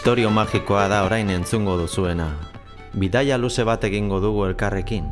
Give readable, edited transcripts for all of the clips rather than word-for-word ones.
Istorio magikoa da orain entzungo duzuena. Bidaia luze bat egingo dugu elkarrekin.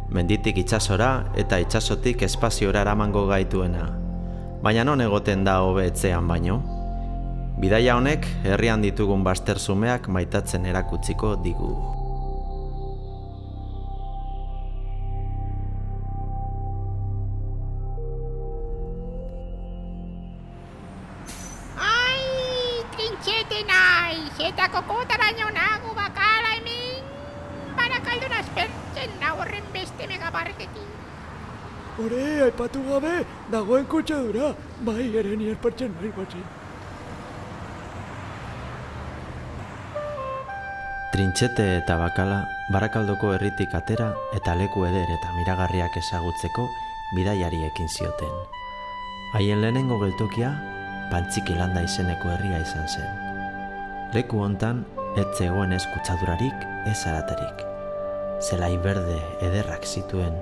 Menditik itsasora eta itsasotik espaziora eramango gaituena. Baina non egoten da hobe etxean baino? Bidaia honek herrian ditugun bazterzumeak maitatzen erakutsiko digu. Trintxete naiz, eta kokotaraino nago bakala hemen. Barakaldun aspertzen da horren beste megabarketin. Hore, aipatu gabe, dagoen kutsadura, bai ere ni aspertzen nahi batzin. Trintxete eta bakala Barakaldoko herritik atera eta leku eder eta miragarriak ezagutzeko bidaiari ekin zioten. Haien lehenengo geltokia Pantziki Landa izeneko herria izan zen. Leku hontan ez zegoen ez kutsadurarik, ez araterik. Zelai berde ederrak zituen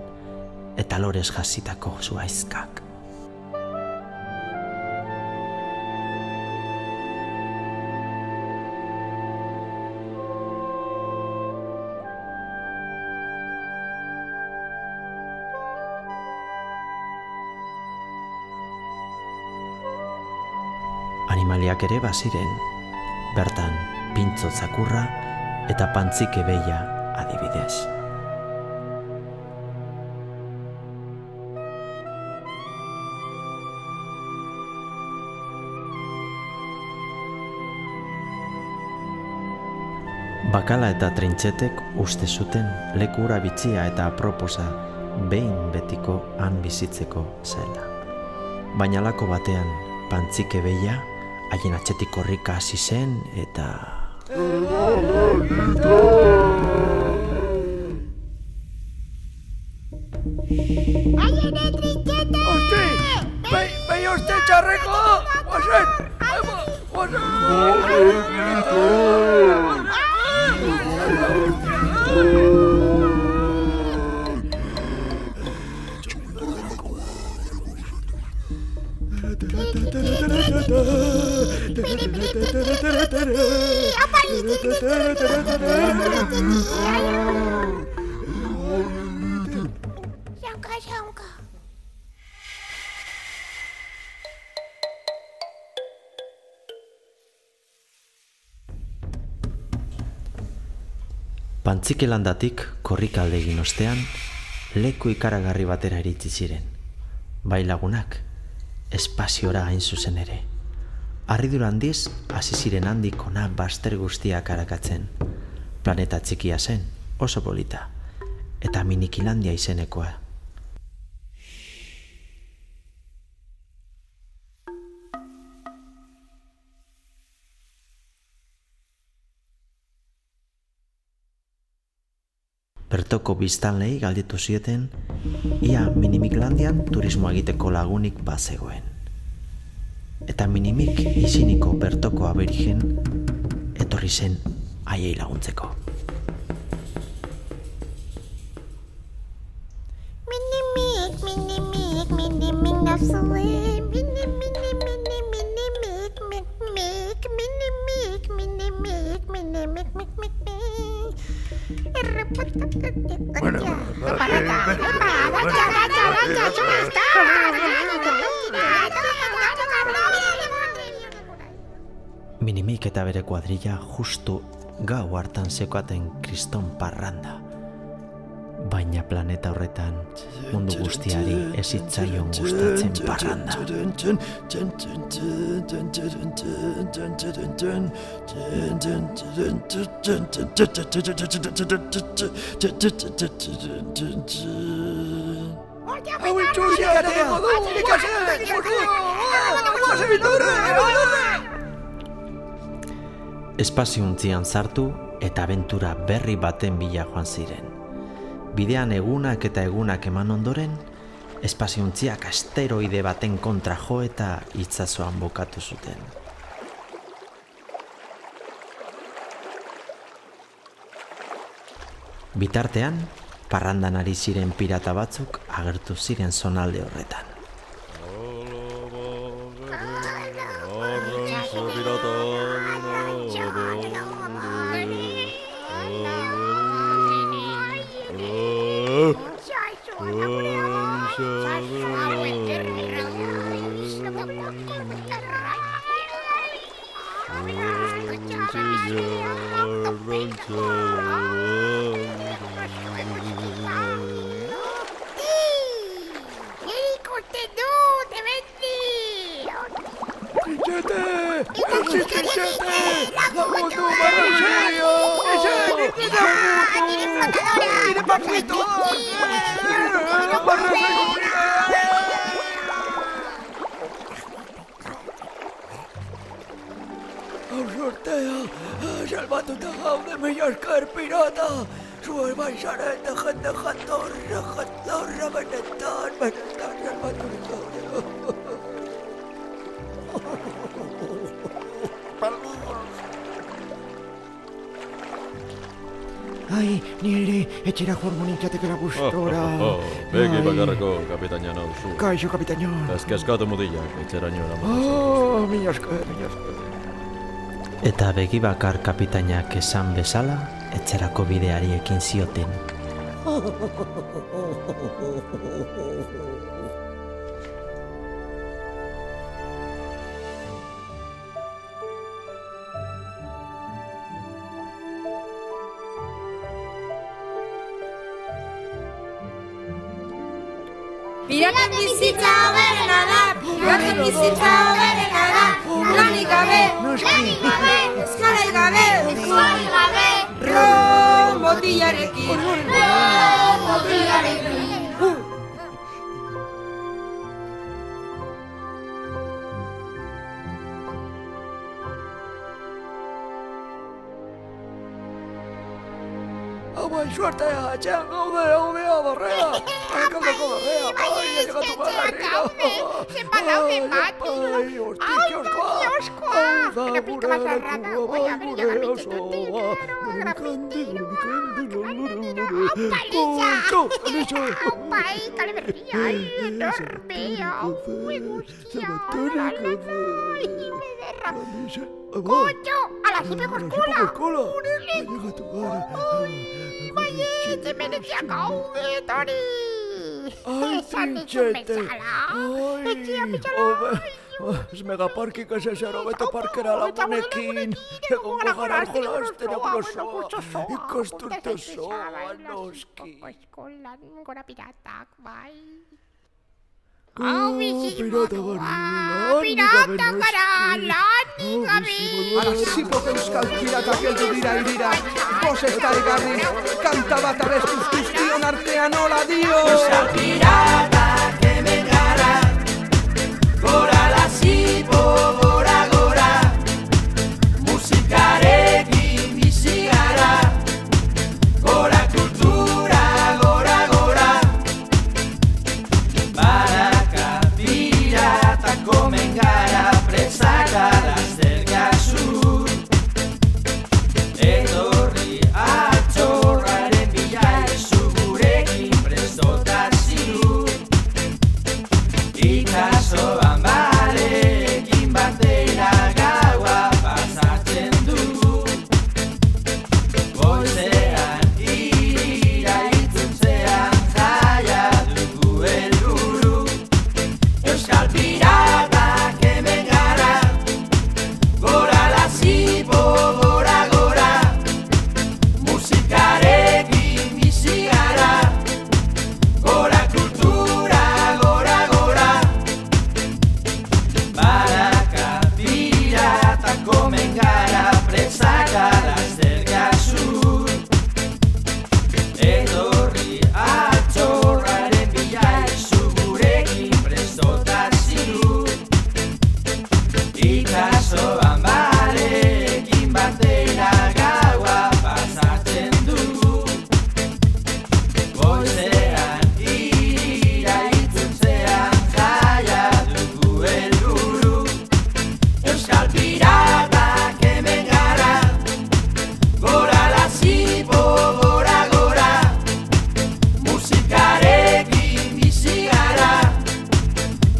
eta lorez jasitako zuhaizkak. Animaliak ere baziren, bertan pintzo zakurra eta pantzike beia adibidez. Bakala eta Trintxetek uste zuten leku hura bitxia eta aproposa behin betiko han bizitzeko zela. Baina lako batean pantzike beia haien atxetik korrika hasi zen eta... Aiene, Trintxete! Osti! Bai oste txarreko! Osen! Janka. Pantzike Landatik korrika alde egin ostean, leku ikaragarri batera iritsi ziren. Bai lagunak, espaziora hain zuzen ere. Harridura handiz, hasi ziren handik hona bazter guztiak arakatzen. Planeta txikia zen, oso polita, eta Minikilandia izenekoa. Bertoko biztanleei galdetu zieten, ia Minimiklandian turismo egiteko lagunik bazegoen. Eta Minimik iziniko bertoko aberigen etorri zen haiei laguntzeko. Minimik nazue, Minimik eta bere kuadrilla justu gau hartan zeukaten kriston parranda. Baina planeta horretan mundu guztiari ez zitzaion gustatzen parranda. Espaziontzian sartu eta abentura berri baten bila joan ziren. Bidean egunak eta egunak eman ondoren, espaziontziak asteroide baten kontra jo eta itsasoan bukatu zuten. Bitartean, parrandan ari ziren pirata batzuk agertu ziren zonalde horretan. ikusten du, Demetri! Trinchete! Ersi Trinchete! Lagundu Marraseria! ¡Nire papito! Sortea, salbatuta gaude mila esker pirata! Zuen baizaren jende jatorra, benetan salbaturik gaude. Ai, nire etxera joango nintzatekela gustora. Begi bakarrako kapitaina nauzu. Kaixo, kapitaino. Eskatu mutilak, etxeraino eramataz. Mila esker. Eta begi bakar kapitainak esan bezala, etxerako bideari ekin zioten. Piraten bizitza hoberena da, piraten bizitza hoberena da, lanik gabe, eskalarik gabe, ron botillarekin, Bai, suertea, etxean gaude, barrea! Kaldeko barrea, bai, egatu bagarrira! Zenbat daude bati! Hosti, kioskoa! Hau da gure lekua, bai, gure osoa! Aliza! Bai, kale berria, enormea! Guztia! Kontxo! Ala, zipeko eskola! Egatu gara! Hemenetxeak gaude, Tori! Ai, Trinchete! Ez megaparkik ez ezer hobeto parkera lagunekin! Egongo gara jolasten egulosoa! Ikasturte zoa, noski! Eskolan gora piratak, bai! Pirata gara, lanik gabe! Zipok euskal piratak heldu dira irira, bosetari garri, kanta bat abestuz guztion artean hola dio! Euskal piratak hemen gara, gora lazipo, gora, musikarekin bizi gara, gora kultura, gora, baraka piratak komen gara, presak alazter gazu, etorri atxorraren bila ezu gurekin prestotazio, itxasoan barekin batera gaua pasatzen dugu, goizean irira itzuntzean jaia dugu helburu, euskal piratak hemen gara, gora lazipo, gora, musikarekin bizi gara, gora kultura, gora, baraka piratak komen gara, presak alazter gazu, etorri atxorraren bila ezu gurekin prestotazio, itxasoan barekin batera gaua pasatzen dugu, goizean irira itzuntzean jaia dugu helburu, euskal piratak hemen gara, gora lazipo, gora, musikarekin bizi gara,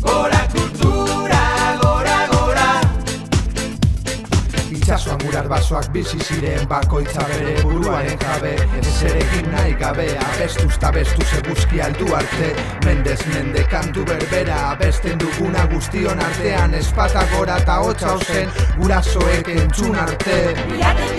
gora kultura, gora, Itxasoan gurar basoak bizi ziren bakoitza bere buruaren jabe, ezerekin nahi gabe, abestuz ta bestuz eguzkia heldu arte, mendez mende kantu berbera, abesten duguna guztion artean, espata gora eta hotza ozen, gurasoek entzun arte. piraten